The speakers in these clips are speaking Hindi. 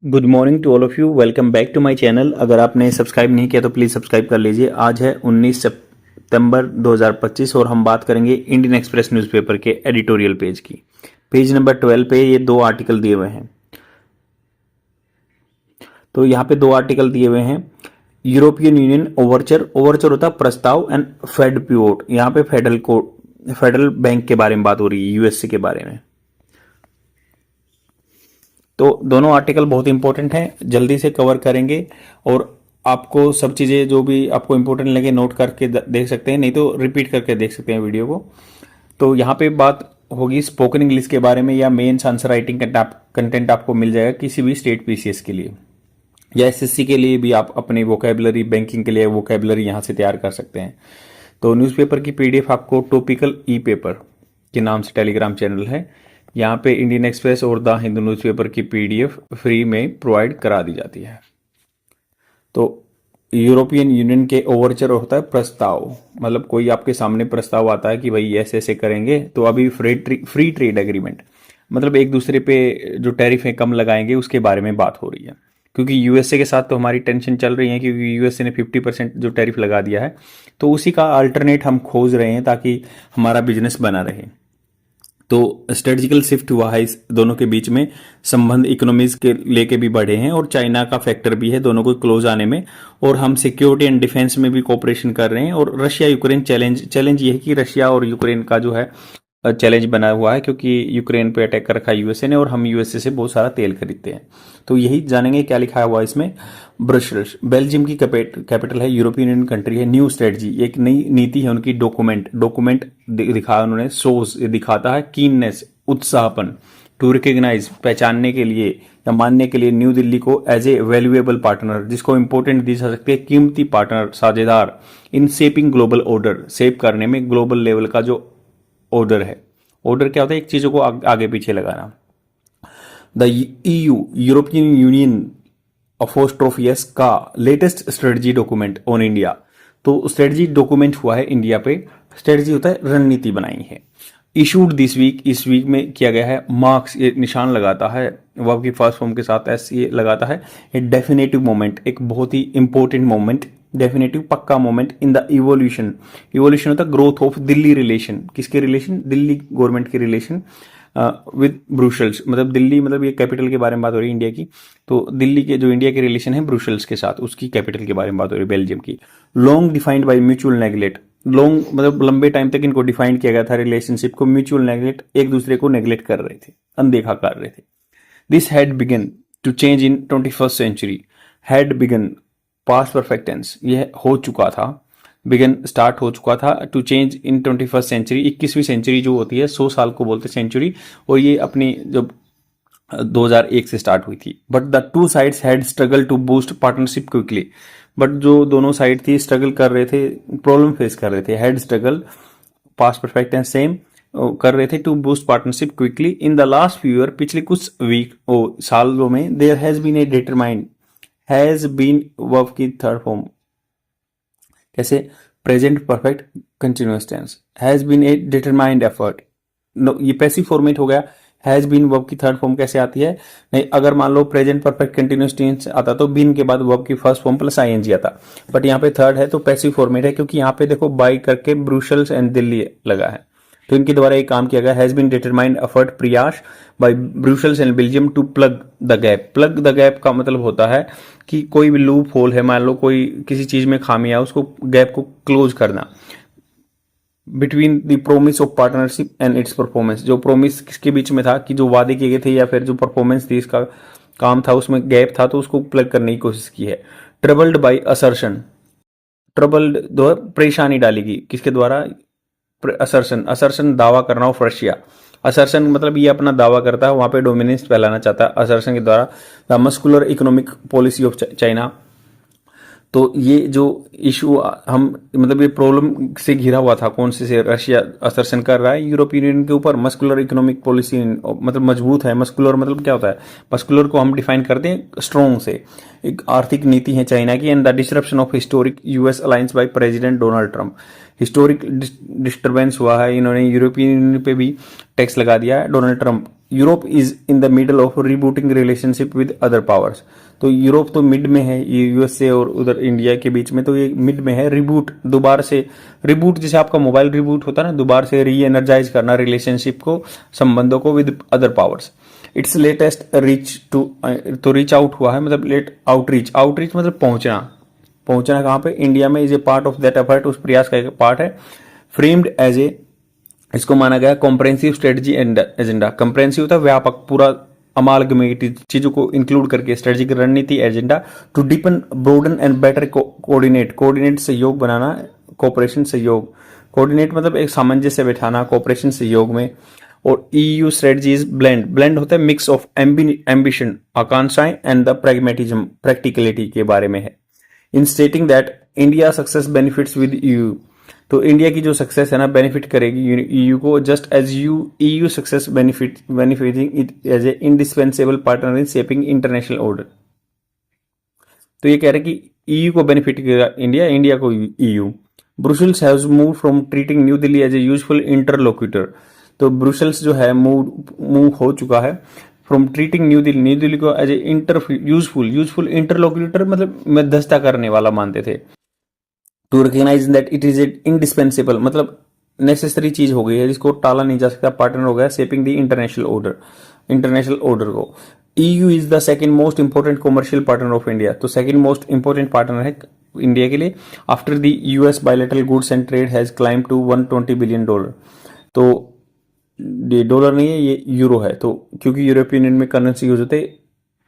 Good morning to all of you. Welcome back to my channel. अगर आपने सब्सक्राइब नहीं किया तो प्लीज़ सब्सक्राइब कर लीजिए। आज है 19 सितंबर 2025 और हम बात करेंगे इंडियन एक्सप्रेस न्यूज़पेपर के एडिटोरियल पेज की। पेज नंबर 12 पे ये दो आर्टिकल दिए हुए हैं। तो यहाँ पे दो आर्टिकल दिए हुए हैं। यूरोपियन यूनियन ओवरचर, ओवरचर होता है प्रस्ताव, एंड फेड पिवोट। यहाँ पे फेडरल बैंक के बारे में बात हो रही है, यूएसए के बारे में। तो दोनों आर्टिकल बहुत इंपॉर्टेंट हैं, जल्दी से कवर करेंगे और आपको सब चीज़ें जो भी आपको इंपॉर्टेंट लगे नोट करके देख सकते हैं, नहीं तो रिपीट करके देख सकते हैं वीडियो को। तो यहाँ पे बात होगी स्पोकन इंग्लिश के बारे में, या मेंस आंसर राइटिंग कंटेंट आपको मिल जाएगा किसी भी स्टेट पीसीएस के लिए, या एसएससी के लिए भी आप अपनी वोकेबलरी, बैंकिंग के लिए वोकेबलरी यहाँ से तैयार कर सकते हैं। तो न्यूज़पेपर की पीडीएफ आपको टॉपिकल ई पेपर के नाम से टेलीग्राम चैनल है, यहाँ पे इंडियन एक्सप्रेस और द हिंदू न्यूज़पेपर की पीडीएफ फ्री में प्रोवाइड करा दी जाती है। तो यूरोपियन यूनियन के ओवरचर होता है प्रस्ताव, मतलब कोई आपके सामने प्रस्ताव आता है कि भाई ऐसे ऐसे करेंगे, तो अभी फ्री ट्रेड एग्रीमेंट, मतलब एक दूसरे पे जो टैरिफ है कम लगाएंगे उसके बारे में बात हो रही है। क्योंकि यूएसए के साथ तो हमारी टेंशन चल रही है, क्योंकि यूएसए ने 50% जो टैरिफ लगा दिया है, तो उसी का अल्टरनेट हम खोज रहे हैं ताकि हमारा बिजनेस बना रहे। तो स्ट्रेटजिकल शिफ्ट हुआ है इस दोनों के बीच में, संबंध इकोनॉमीज के लेके भी बढ़े हैं और चाइना का फैक्टर भी है दोनों को क्लोज आने में, और हम सिक्योरिटी एंड डिफेंस में भी कोऑपरेशन कर रहे हैं। और रशिया यूक्रेन चैलेंज ये है कि रशिया और यूक्रेन का जो है चैलेंज बना हुआ है, क्योंकि यूक्रेन पे अटैक कर रखा है यूएसए ने, और हम यूएसए से बहुत सारा तेल खरीदते हैं। तो यही जानेंगे क्या लिखा हुआ है इसमें। ब्रसेल्स बेल्जियम की कैपिटल है, यूरोपियन यूनियन कंट्री है। न्यू स्ट्रेटजी, एक नई नीति है उनकी। डॉक्यूमेंट दिखाया उन्होंने। सोज दिखाता है कीननेस, उत्साहपन। टू रिकग्नाइज, पहचानने के लिए या मानने के लिए न्यू दिल्ली को एज ए वैल्यूएबल पार्टनर, जिसको इंपॉर्टेंट दी जा सकती है, कीमती पार्टनर, साझेदार। In shaping global order, shape करने में ग्लोबल लेवल का जो ऑर्डर है। ऑर्डर क्या होता है? एक चीजों को आगे पीछे लगाना। द ईयू, यूरोपियन यूनियन अपोस्ट्रोफियस का latest strategy document on India. तो स्ट्रेटजी डॉक्यूमेंट हुआ है इंडिया पे। स्ट्रेटजी होता है रणनीति बनाई है। इशूड दिस वीक, इस वीक में किया गया है। मार्क्स, ये निशान लगाता है, वर्ब की फर्स्ट फॉर्म के साथ एस ये लगाता है। ए डेफिनेटिव मोमेंट, एक बहुत ही इंपॉर्टेंट मोमेंट, डेफिनेटिव पक्का moment in the evolution. Evolution होता है ग्रोथ ऑफ दिल्ली रिलेशन। किसके रिलेशन? दिल्ली गवर्नमेंट के रिलेशन विद ब्रुसेल्स, मतलब दिल्ली, मतलब ये कैपिटल के बारे में बात हो रही है इंडिया की। तो दिल्ली के जो इंडिया के रिलेशन है ब्रुसेल्स के साथ, उसकी कैपिटल के बारे में बात हो रही है, बेल्जियम की। Long defined by mutual neglect, long मतलब लंबे टाइम तक इनको डिफाइन किया गया था रिलेशनशिप को। म्यूचुअल नेग्लेक्ट, एक दूसरे को नेग्लेक्ट कर रहे थे, अनदेखा कर रहे थे। This had begun to change in 21st century. Had begun, past perfect tense, यह हो चुका था। बिगन, स्टार्ट हो चुका था। To change in 21st century, 21वीं सेंचुरी जो होती है, 100 साल को बोलते सेंचुरी, और ये अपनी जब 2001 से स्टार्ट हुई थी। But the two sides had struggle to boost partnership quickly. But जो दोनों साइड थी स्ट्रगल कर रहे थे, प्रॉब्लम फेस कर रहे थे। Had struggle, past perfect tense same, कर रहे थे to boost partnership quickly in the last few year, पिछले कुछ वीक सालों में। There has been a determined, has been verb की थर्ड फॉर्म कैसे? Present perfect continuous tense. Has been a determined effort, ये पैसिव फॉर्मेट हो गया। हैज बीन वर्ब की थर्ड फॉर्म कैसे आती है? नहीं, अगर मान लो प्रेजेंट परफेक्ट कंटिन्यूअस टेंस आता तो बीन के बाद वर्ब की फर्स्ट फॉर्म प्लस आईएनजी आता, बट यहाँ पे थर्ड है तो पैसिव फॉर्मेट है, क्योंकि यहाँ पे देखो बाई करके ब्रुसेल्स एंड दिल्ली लगा है, तो इनके द्वारा एक काम किया गया। हैज बीन डिटरमाइंड एफर्ट प्रयास by Brussels and Belgium to plug the gap. Plug the gap का मतलब होता है कि कोई भी लूप होल है, मान लो कोई किसी चीज में खामी है, उसको गैप को क्लोज करना। Between the promise of partnership and it's performance, जो प्रोमिस किसके बीच में था कि जो वादे किए गए थे, या फिर जो परफॉर्मेंस थी, इसका काम था, उसमें गैप था, तो उसको प्लग करने की कोशिश की है। ट्रबल्ड बाय असर्शन, ट्रबल्ड दो परेशानी डालेगी, किसके द्वारा? असर्शन, असर्शन दावा करना ऑफ रशिया। असर्शन मतलब ये अपना दावा करता है, वहां पे डोमिनेंस फैलाना चाहता है असर्शन के द्वारा। The muscular economic policy of China, तो ये जो इशू हम मतलब ये प्रॉब्लम से घिरा हुआ था, कौन से रशिया असर्शन कर रहा है यूरोपियन यूनियन के ऊपर। मस्कुलर इकोनॉमिक पॉलिसी मतलब मजबूत है। मस्कुलर मतलब क्या होता है? मस्कुलर को हम डिफाइन करते हैं स्ट्रॉन्ग से, एक आर्थिक नीति है चाइना की। And the disruption of historic US alliance by president Donald Trump, historic disturbance हुआ है, इन्होंने यूरोपियन यूनियन पे भी टैक्स लगा दिया है Donald Trump. Europe is in the middle of rebooting relationship with other powers. तो यूरोप तो मिड में है, ये यूएसए और उधर इंडिया के बीच में, तो ये मिड में है। रिबूट, दोबारा से रिबूट, जैसे आपका मोबाइल रिबूट होता है ना, दोबारा से री एनर्जाइज करना रिलेशनशिप को, संबंधों को with other powers. Its latest reach to, तो रीच आउट हुआ है, मतलब लेट आउटरीच, आउटरीच मतलब पहुंचना, पहुंचना कहाँ पे, इंडिया में। Is a part of that effort, उस प्रयास का एक पार्ट है। फ्रेम्ड एज ए, इसको माना गया comprehensive strategy and agenda. Comprehensive होता है व्यापक, पूरा अमालगमेटेड चीजों को इंक्लूड करके स्ट्रेटेजिक रणनीति, agenda to deepen broaden and better coordinate, coordinate सहयोग बनाना, कोऑपरेशन सहयोग, कोऑर्डिनेट मतलब एक सामंजस्य बैठाना, कोऑपरेशन सहयोग में। और EU strategy is blend, blend होता है मिक्स ऑफ एम्बिशन, आकांक्षाएं एंड द प्रैग्मेटिज्म, प्रैक्टिकलिटी के बारे में है। In stating that India success benefits with EU, तो इंडिया की जो सक्सेस है ना बेनिफिट करेगी ईयू को, just as EU success benefiting it as a indispensable partner in shaping international order. तो ये कह रहे हैं कि ईयू को बेनिफिट करेगा इंडिया, इंडिया को EU. Brussels has move from treating New Delhi as a useful interlocutor, तो ब्रुसेल्स जो है मूव हो चुका है फ्रॉम ट्रीटिंग न्यू दिल्ली को एज ए यूजफुल इंटरलोक्यूटर, मतलब मध्यस्थता करने वाला मानते थे। To recognize that it is a indispensable, मतलब नेसेसरी चीज हो गई है, जिसको टाला नहीं जा सकता, पार्टनर हो गया शेपिंग द इंटरनेशनल ऑर्डर को। EU is the second most important commercial partner of India, तो सेकंड मोस्ट इंपोर्टेंट पार्टनर है इंडिया के लिए after the US bilateral goods and trade has climb to $120 billion. तो ये डॉलर नहीं है, ये यूरो है, तो क्योंकि यूरोपियन यूनियन में करेंसी यूज होते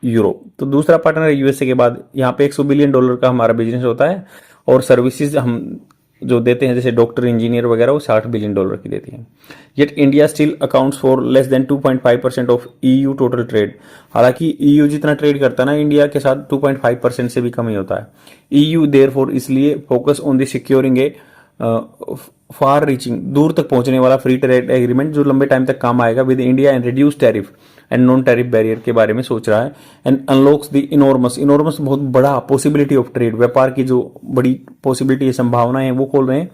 यूरो। तो दूसरा पार्टनर है यूएसए के बाद, यहाँ पे $100 बिलियन का हमारा बिजनेस होता है, और सर्विसेज हम जो देते हैं जैसे डॉक्टर, इंजीनियर वगैरह, वो $60 बिलियन की देती हैं। Yet India still accounts for less than 2.5% of EU total trade, हालांकि ईयू जितना ट्रेड करता है ना इंडिया के साथ 2.5% से भी कम ही होता है। ईयू देयरफॉर इसलिए focus on the securing A far reaching, दूर तक पहुंचने वाला फ्री ट्रेड एग्रीमेंट जो लंबे टाइम तक काम आएगा with India and reduce tariff and non tariff barrier के बारे में सोच रहा है। एंड अनलॉक्स द इनॉर्मस बहुत बड़ा पॉसिबिलिटी ऑफ ट्रेड, व्यापार की जो बड़ी पॉसिबिलिटी है, संभावना है, वो खोल रहे हैं।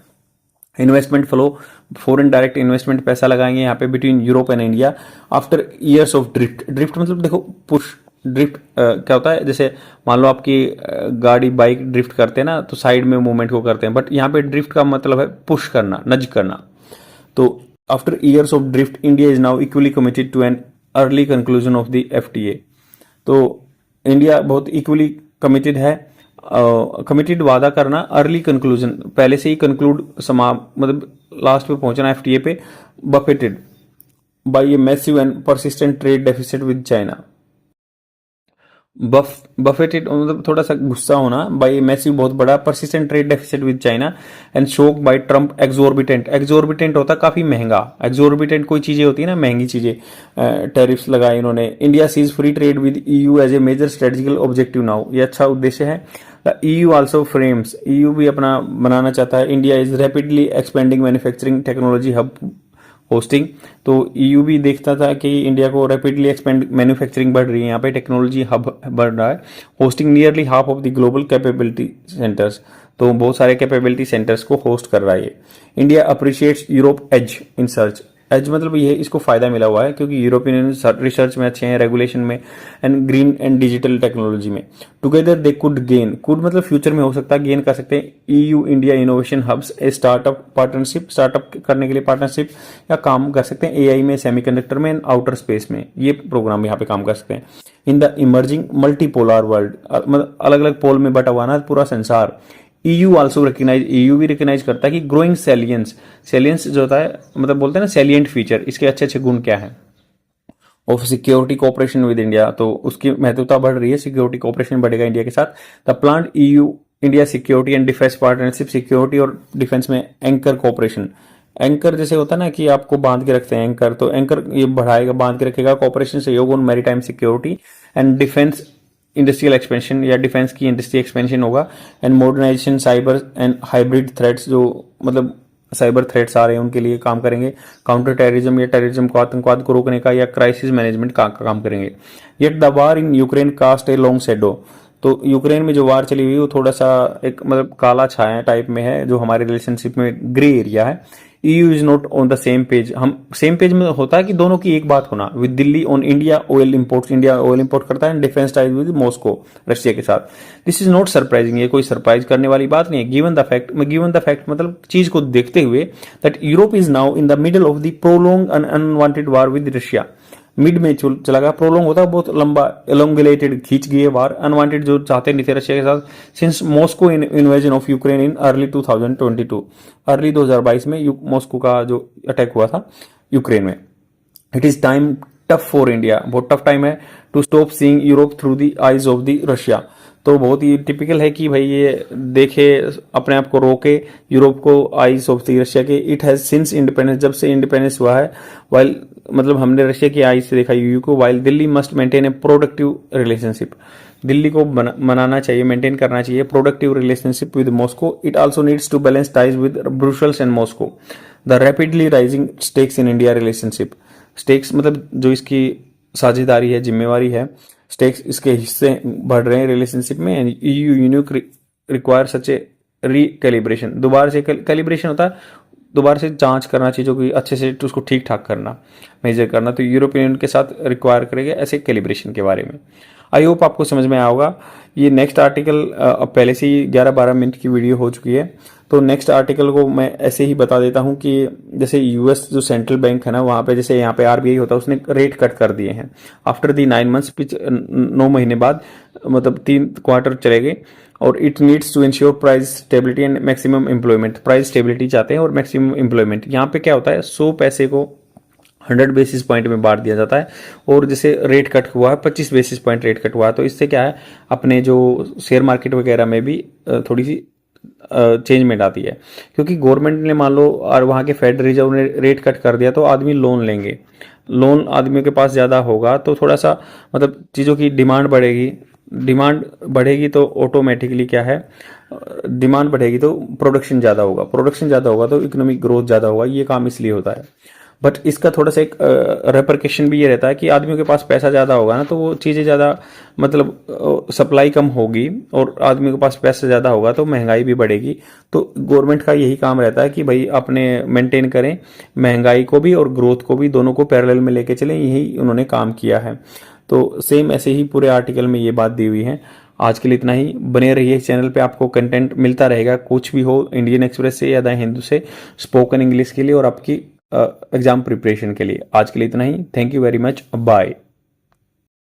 Investment flow, foreign direct investment पैसा लगाएंगे यहाँ पे between Europe and India after years of drift मतलब देखो पुश ड्रिफ्ट क्या होता है, जैसे मान लो आपकी गाड़ी बाइक ड्रिफ्ट करते हैं ना, तो साइड में मूवमेंट को करते हैं, बट यहाँ पे ड्रिफ्ट का मतलब है पुश करना, नज करना। तो after years of drift India is now equally committed to an early conclusion of the FTA. तो इंडिया बहुत इक्वली कमिटेड है, कमिटेड वादा करना, अर्ली कंक्लूजन पहले से ही कंक्लूड मतलब लास्ट पे पहुंचना एफटीए पे, buffeted by a massive and persistent trade deficit with China. Buffeted मतलब थोड़ा सा गुस्सा होना, बाय मैसिव बहुत बड़ा, persistent trade deficit with China and shock by Trump exorbitant होता काफी महंगा, एग्जॉर्बिटेंट कोई चीजें होती है ना महंगी चीजें, टैरिफ्स लगाए इन्होंने। India sees free trade with EU as a major strategical objective now, ये अच्छा उद्देश्य है। ईयू आल्सो फ्रेम्स, ईयू भी अपना बनाना चाहता है। India is rapidly expanding manufacturing technology hub hosting, तो ईयू भी देखता था कि इंडिया को रैपिडली एक्सपेंड मैन्युफैक्चरिंग बढ़ रही है, यहाँ पे टेक्नोलॉजी हब बढ़ रहा है। Hosting nearly half of the global capability centres, तो बहुत सारे कैपेबिलिटी सेंटर्स को होस्ट कर रहा है। India appreciates Europe as in search, as मतलब ये इसको फायदा मिला हुआ है क्योंकि यूरोपियन यूनियन रिसर्च में अच्छे हैं, रेगुलेशन में and green and digital technology में। Together they could gain, could मतलब फ्यूचर में हो सकता है, गेन कर सकते हैं। EU India innovation hubs a startup partnership, startup करने के लिए पार्टनरशिप या काम कर सकते हैं एआई में, सेमीकंडक्टर में एंड आउटर स्पेस में, ये प्रोग्राम यहाँ पे काम कर सकते हैं। In the emerging multipolar world, मतलब अलग अलग पोल में बटा हुआ ना पूरा संसार। ईयू आल्सो रिकग्नाइज, ईयू भी रिकग्नाइज करता है कि ग्रोइंग सैलियंस जो होता है, मतलब बोलते हैं ना सैलियंट फीचर, इसके अच्छे अच्छे गुण क्या है, of security cooperation with India, तो उसकी महत्वता बढ़ रही है, सिक्योरिटी कोऑपरेशन बढ़ेगा इंडिया के साथ। The plan EU India security and defence partnership, security और डिफेंस में एंकर कोऑपरेशन, एंकर जैसे होता है ना कि आपको बांध के रखते हैं एंकर, तो एंकर ये बढ़ाएगा, बांध के रखेगा। कोऑपरेशन सहयोग on maritime security and defence industrial expansion, या डिफेंस की इंडस्ट्री एक्सपेंशन होगा। And modernisation, cyber and hybrid threats, जो मतलब साइबर थ्रेट्स आ रहे हैं उनके लिए काम करेंगे। काउंटर टेररिज्म या टेररिज्म को, आतंकवाद को रोकने का, या क्राइसिस मैनेजमेंट का काम करेंगे। Yet the war in Ukraine cast a long shadow, तो यूक्रेन में जो वार चली हुई वो थोड़ा सा एक मतलब काला छाया टाइप में है, जो हमारे रिलेशनशिप में ग्रे एरिया है। EU is not on the same page. हम सेम पेज में होता है कि दोनों की एक बात होना। With Delhi on India oil imports, India oil import करता है, defence ties with Moscow, Russia के साथ। दिस इज नॉट सरप्राइजिंग, ये कोई सरप्राइज करने वाली बात नहीं है। गिवन द फैक्ट मतलब चीज को देखते हुए that Europe is now in the middle of the prolong and unwanted war with Russia. Mid में चला गया, प्रोलॉन्ग होता है बहुत लंबा, एलोंगुलेटेड, खींच गई है वार, अनवांटेड जो चाहते नहीं थे रशिया के साथ। Since Moscow invasion of Ukraine in early 2022, early 2022 में मॉस्को का जो अटैक हुआ था यूक्रेन में। It is time tough for India, बहुत टफ टाइम है to stop seeing Europe through the eyes of the Russia. तो बहुत ही टिपिकल है कि भाई ये देखे, अपने आप को रोके यूरोप को आईज ऑफ द रशिया के। इट हैज सिंस इंडिपेंडेंस, जब से इंडिपेंडेंस हुआ है, वाइल मतलब हमने रशिया की आईज से देखा यूयू को। While Delhi must maintain a productive relationship, Delhi को मनाना चाहिए, मेंटेन करना चाहिए productive relationship with Moscow. It also needs to balance ties with Brussels and Moscow. The rapidly rising stakes in India relationship, stakes मतलब जो इसकी साझेदारी है, जिम्मेवारी है, स्टेक्स इसके हिस्से बढ़ रहे हैं रिलेशनशिप में। EU यूनिक रिक्वायर सच ए रिकैलिब्रेशन, दोबारा से कैलिब्रेशन होता है, दोबारा से जांच करना, चीज़ों की अच्छे से उसको ठीक ठाक करना, मेजर करना। तो यूरोपियन यूनियन के साथ रिक्वायर करेगा ऐसे कैलिब्रेशन के बारे में। आई होप आपको समझ में आया होगा। ये नेक्स्ट आर्टिकल पहले से ही 11-12 मिनट की वीडियो हो चुकी है, तो नेक्स्ट आर्टिकल को मैं ऐसे ही बता देता हूं कि जैसे यूएस जो सेंट्रल बैंक है ना, वहां पे जैसे यहाँ पे RBI होता है, उसने रेट कट कर दिए हैं आफ्टर दी 9 मंथ्स, 9 महीने बाद, मतलब 3 क्वार्टर चले गए। और it needs to ensure price stability and maximum employment, price stability चाहते हैं और मैक्सिमम एम्प्लॉयमेंट। यहाँ पे क्या होता है, 100 पैसे को 100 बेसिस पॉइंट में बांट दिया जाता है, और जैसे रेट कट हुआ है 25 बेसिस पॉइंट रेट कट हुआ है, तो इससे क्या है, अपने जो शेयर मार्केट वगैरह में भी थोड़ी सी चेंजमेंट आती है। क्योंकि गवर्नमेंट ने मान लो और वहाँ के फेडरल रिजर्व ने रेट कट कर दिया, तो आदमी लोन लेंगे, लोन आदमियों के पास ज़्यादा होगा, तो थोड़ा सा मतलब चीज़ों की डिमांड बढ़ेगी। डिमांड बढ़ेगी तो ऑटोमेटिकली क्या है, डिमांड बढ़ेगी तो प्रोडक्शन ज़्यादा होगा, प्रोडक्शन ज़्यादा होगा तो इकोनॉमिक ग्रोथ ज़्यादा होगा। ये काम इसलिए होता है। बट इसका थोड़ा सा एक रेपरकेशन भी ये रहता है कि आदमियों के पास पैसा ज़्यादा होगा ना, तो वो चीज़ें ज़्यादा मतलब सप्लाई कम होगी, और आदमियों के पास पैसा ज़्यादा होगा तो महंगाई भी बढ़ेगी। तो गवर्नमेंट का यही काम रहता है कि भाई अपने मेंटेन करें महंगाई को भी और ग्रोथ को भी, दोनों को पैरेलल में लेके चलें, यही उन्होंने काम किया है। तो सेम ऐसे ही पूरे आर्टिकल में ये बात दी हुई है। आज के लिए इतना ही, बने रहिए चैनल पे, आपको कंटेंट मिलता रहेगा, कुछ भी हो, इंडियन एक्सप्रेस से या द हिंदू से, स्पोकन इंग्लिश के लिए और आपकी एग्जाम प्रिपरेशन के लिए। आज के लिए इतना ही, thank you very much, bye.